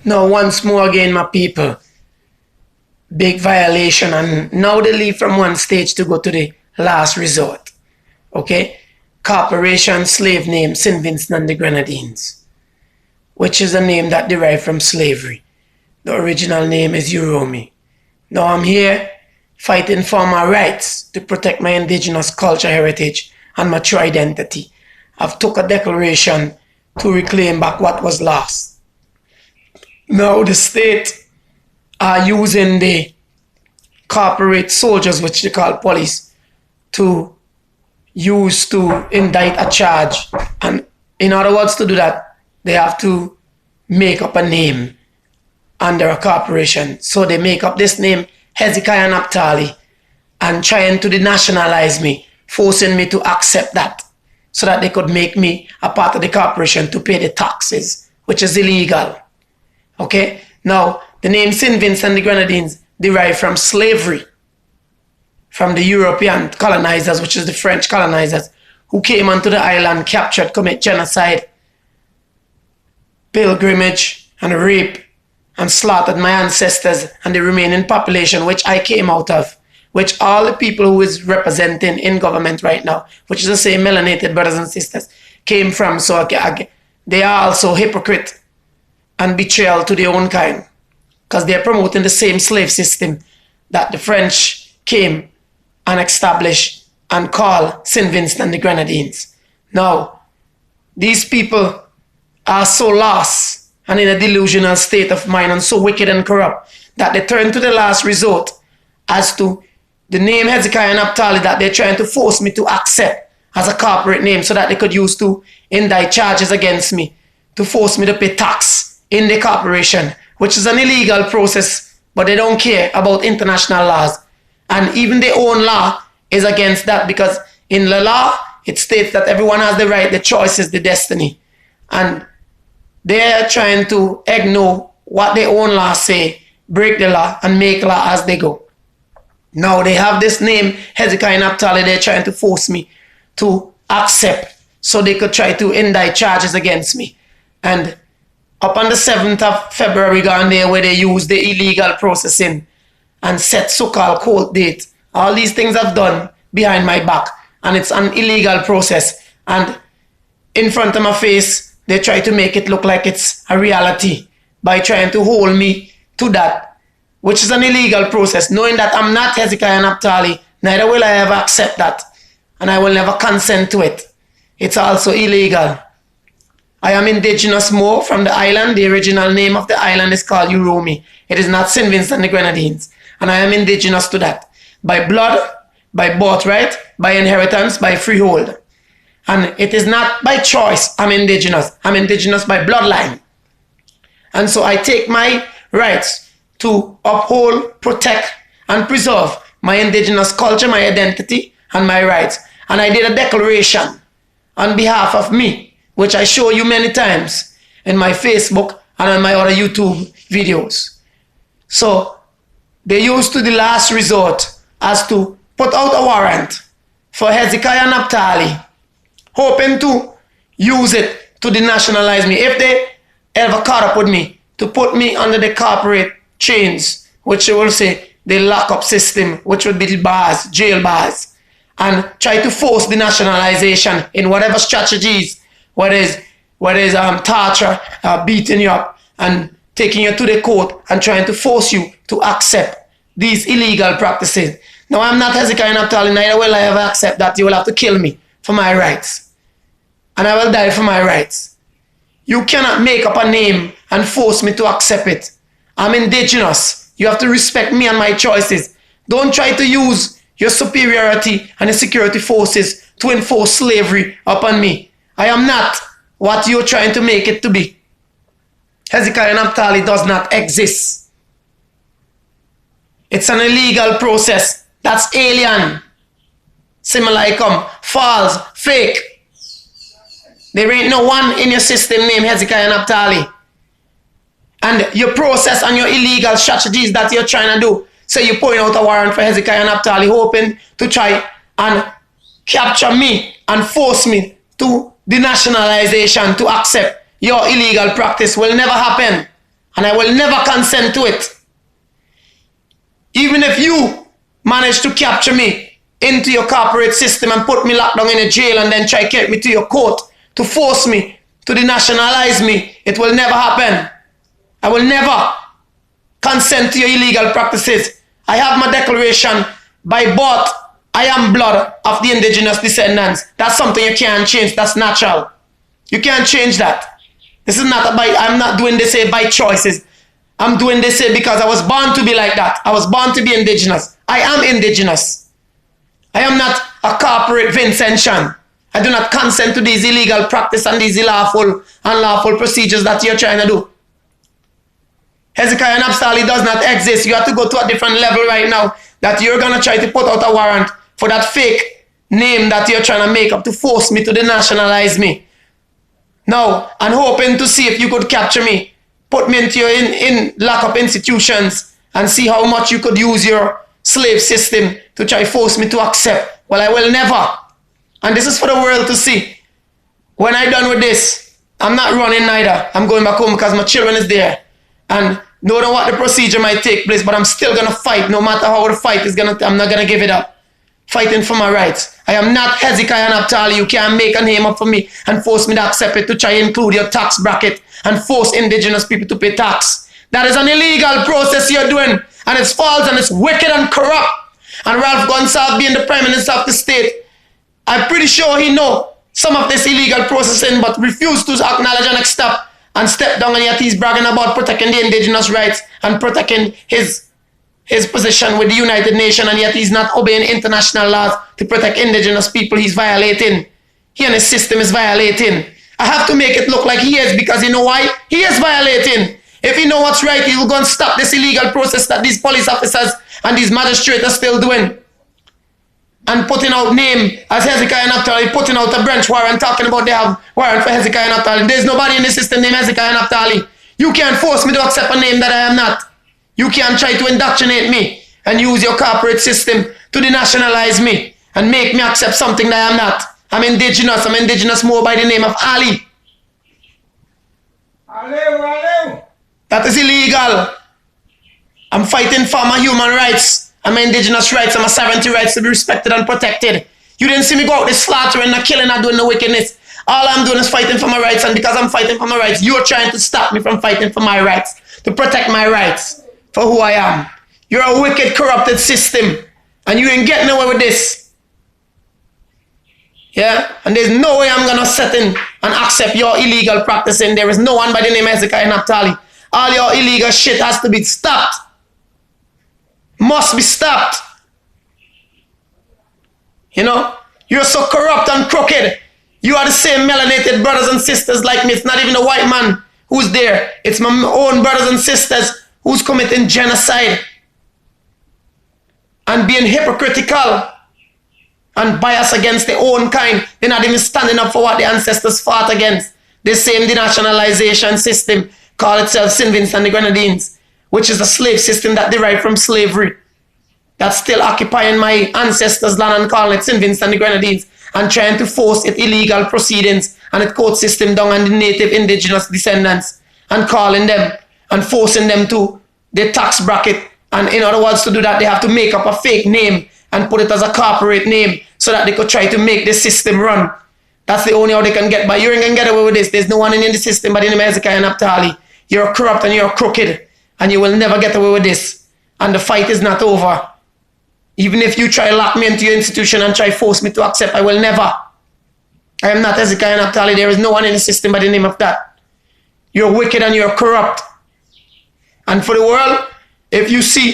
Now, once more again, my people, big violation, and now they leave from one stage to go to the last resort. Okay? Corporation slave name, St. Vincent and the Grenadines, which is a name that derived from slavery. The original name is Uromi. Now I'm here fighting for my rights to protect my indigenous culture, heritage, and my true identity. I've took a declaration to reclaim back what was lost. Now the state are using the corporate soldiers, which they call police, to use to indict a charge. And in other words, to do that, they have to make up a name under a corporation. So they make up this name, Hezekiah Naphtali, and trying to denationalize me, forcing me to accept that so that they could make me a part of the corporation to pay the taxes, which is illegal. Okay? Now, the name St. Vincent and the Grenadines derived from slavery, from the European colonizers, which is the French colonizers, who came onto the island, captured, commit genocide, pilgrimage, and rape, and slaughtered my ancestors and the remaining population, which I came out of, which all the people who is representing in government right now, which is the same melanated brothers and sisters, came from. So they are also hypocrite and betrayal to their own kind, because they are promoting the same slave system that the French came and established and called St. Vincent and the Grenadines. Now, these people are so lost and in a delusional state of mind and so wicked and corrupt that they turn to the last resort as to the name Hezekiah Naphtali that they're trying to force me to accept as a corporate name so that they could use to indict charges against me, to force me to pay tax in the corporation, which is an illegal process, but they don't care about international laws. And even their own law is against that, because in the law, it states that everyone has the right, the choice is the destiny. And they're trying to ignore what their own law say, break the law, and make law as they go. Now they have this name, Hezekiah Naphtali, they're trying to force me to accept so they could try to indict charges against me. And up on the 7th of February, gone there where they use the illegal processing and set so-called court date. All these things I've done behind my back, and it's an illegal process. And in front of my face, they try to make it look like it's a reality by trying to hold me to that, which is an illegal process, knowing that I'm not Hezekiah Naphtali, neither will I ever accept that, and I will never consent to it. It's also illegal. I am indigenous Mo from the island. The original name of the island is called Uromi. It is not St. Vincent and the Grenadines, and I am indigenous to that. By blood, by birthright, by inheritance, by freehold. And it is not by choice I'm indigenous. I'm indigenous by bloodline. And so I take my rights to uphold, protect, and preserve my indigenous culture, my identity, and my rights. And I did a declaration on behalf of me, which I show you many times in my Facebook and on my other YouTube videos. So they used to the last resort as to put out a warrant for Hezekiah Naphtali, hoping to use it to denationalize me. If they ever caught up with me, to put me under the corporate chains, which they will say the lock-up system, which would be the bars, jail bars, and try to force denationalization in whatever strategies, whether it's torture, beating you up, and taking you to the court and trying to force you to accept these illegal practices. Now, I'm not Hezekiah Naphtali, neither will I ever accept that. You will have to kill me for my rights. And I will die for my rights. You cannot make up a name and force me to accept it. I'm indigenous. You have to respect me and my choices. Don't try to use your superiority and the security forces to enforce slavery upon me. I am not what you're trying to make it to be. Hezekiah Naphtali does not exist. It's an illegal process. That's alien. Simulacrum, false, fake. There ain't no one in your system named Hezekiah Naphtali. And your process and your illegal strategies that you're trying to do. So you're putting out a warrant for Hezekiah Naphtali, hoping to try and capture me and force me to denationalization, to accept your illegal practice will never happen. and I will never consent to it. Even if you manage to capture me into your corporate system and put me locked down in a jail and then try to get me to your court to force me to denationalize me, it will never happen. I will never consent to your illegal practices. I have my declaration by birth. I am blood of the indigenous descendants. That's something you can't change. That's natural. You can't change that. This is not I'm not doing this here by choices. I'm doing this here because I was born to be like that. I was born to be indigenous. I am indigenous. I am not a corporate Vincentian. I do not consent to these illegal practice and these unlawful procedures that you're trying to do. Hezekiah Naphtali does not exist. You have to go to a different level right now that you're going to try to put out a warrant for that fake name that you're trying to make up to force me to denationalize me. Now, and hoping to see if you could capture me, put me into your lock-up institutions and see how much you could use your slave system to try force me to accept. Well, I will never. And this is for the world to see. When I'm done with this, I'm not running neither. I'm going back home because my children is there. And no matter what the procedure might take place, but I'm still going to fight. No matter how the fight is going to, I'm not going to give it up. Fighting for my rights. I am not Hezekiah Naphtali. You can't make a name up for me and force me to accept it to try and include your tax bracket and force indigenous people to pay tax. That is an illegal process you're doing. And it's false and it's wicked and corrupt. And Ralph Gonsalves being the Prime Minister of the state, I'm pretty sure he know some of this illegal processing but refused to acknowledge and accept and step down, and yet he's bragging about protecting the indigenous rights and protecting his position with the United Nations, and yet he's not obeying international laws to protect indigenous people. He's violating. He and his system is violating. I have to make it look like he is, because you know why? He is violating. If he know what's right, he will go and stop this illegal process that these police officers and these magistrates are still doing. And putting out name as Hezekiah Naphtali, putting out a branch warrant, talking about they have warrant for Hezekiah Naphtali. There's nobody in the system named Hezekiah Naphtali. You can't force me to accept a name that I am not. You can't try to indoctrinate me and use your corporate system to denationalize me and make me accept something that I am not. I'm indigenous. I'm indigenous more by the name of Ali. That is illegal. I'm fighting for my human rights and my indigenous rights and my sovereignty rights to be respected and protected. You didn't see me go out there slaughtering and killing and doing the wickedness. All I'm doing is fighting for my rights, and because I'm fighting for my rights, you're trying to stop me from fighting for my rights, to protect my rights for who I am. You're a wicked, corrupted system, and you ain't getting away with this. Yeah? And there's no way I'm going to sit in and accept your illegal practicing. There is no one by the name of Hezekiah Naphtali. All your illegal shit has to be stopped. Must be stopped. You know, you're so corrupt and crooked. You are the same melanated brothers and sisters like me. It's not even a white man who's there. It's my own brothers and sisters who's committing genocide and being hypocritical and biased against their own kind. They're not even standing up for what their ancestors fought against. The same denationalization system called itself St. Vincent and the Grenadines, which is a slave system that derived from slavery, that's still occupying my ancestors' land and calling it St. Vincent and the Grenadines and trying to force its illegal proceedings and its court system down on the native indigenous descendants and calling them and forcing them to their tax bracket. And in other words, to do that, they have to make up a fake name and put it as a corporate name so that they could try to make the system run. That's the only how they can get by. You ain't going to get away with this. There's no one in the system but the name of Hezekiah Naphtali. You're corrupt and you're crooked, and you will never get away with this. And the fight is not over. Even if you try to lock me into your institution and try to force me to accept, I will never. I am not Hezekiah Naphtali. There is no one in the system by the name of that. You're wicked and you're corrupt. And for the world, if you see